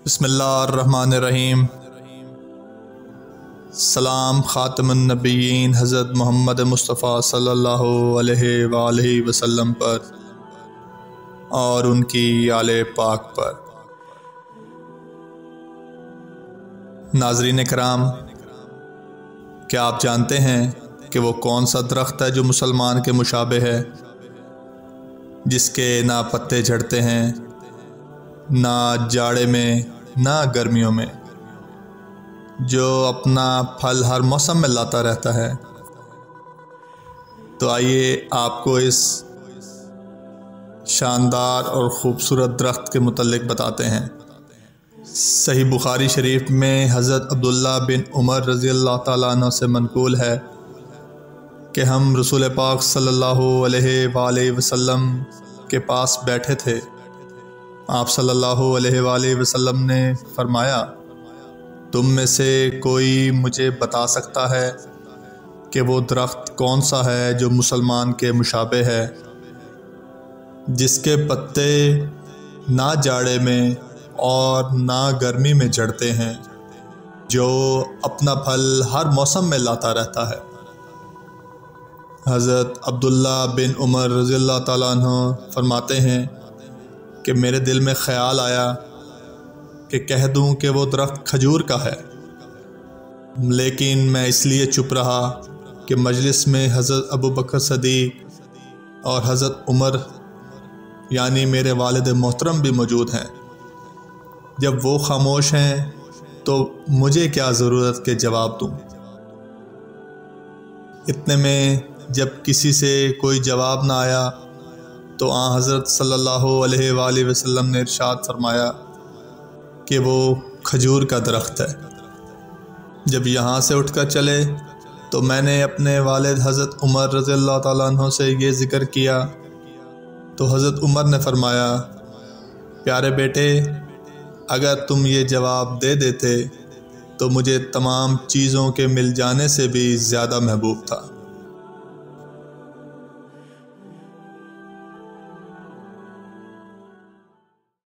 बिस्मिल्लाहिर्रहमानिर्रहीम। सलाम ख़ातमुन नबिय्यीन हज़रत मोहम्मद मुस्तफ़ा सल्लल्लाहु अलैहि वसल्लम पर और उनकी आले पाक पर। नाज़रीन कराम, क्या आप जानते हैं कि वो कौन सा दरख्त है जो मुसलमान के मुशाबे है, जिसके ना पत्ते झड़ते हैं, ना जाड़े में ना गर्मियों में, जो अपना फल हर मौसम में लाता रहता है? तो आइए आपको इस शानदार और ख़ूबसूरत दरख्त के मुतल्लिक़ बताते हैं। सही बुखारी शरीफ में हज़रत अब्दुल्ला बिन उमर रज़ी अल्लाह ताला अन्हु से मनक़ूल है कि हम रसूल पाक सल्लल्लाहु अलैहि वसल्लम के पास बैठे थे। आप सल्लल्लाहु अलैहि वसल्लम ने फरमाया, तुम में से कोई मुझे बता सकता है कि वो दरख्त कौन सा है जो मुसलमान के मुशाबे है, जिसके पत्ते ना जाड़े में और ना गर्मी में झड़ते हैं, जो अपना फल हर मौसम में लाता रहता है? हज़रत अब्दुल्ला बिन उमर रज़ी अल्लाह ताला अन्हु फरमाते हैं कि मेरे दिल में ख़याल आया कि कह दूं कि वो दरख्त खजूर का है, लेकिन मैं इसलिए चुप रहा कि मजलिस में हज़रत अबू बकर सदीक़ और हज़रत उमर यानी मेरे वालिद मोहतरम भी मौजूद हैं। जब वो खामोश हैं तो मुझे क्या ज़रूरत के जवाब दूं। इतने में जब किसी से कोई जवाब ना आया तो हज़रत सल्लल्लाहु अलैहि वसल्लम ने इरशाद फरमाया कि वो खजूर का दरख्त है। जब यहाँ से उठकर चले तो मैंने अपने वालिद हज़रत उमर रज़ी अल्लाह ताला अन्हु से ये ज़िक्र किया तो हज़रत उमर ने फरमाया, प्यारे बेटे, अगर तुम ये जवाब दे देते तो मुझे तमाम चीज़ों के मिल जाने से भी ज़्यादा महबूब था।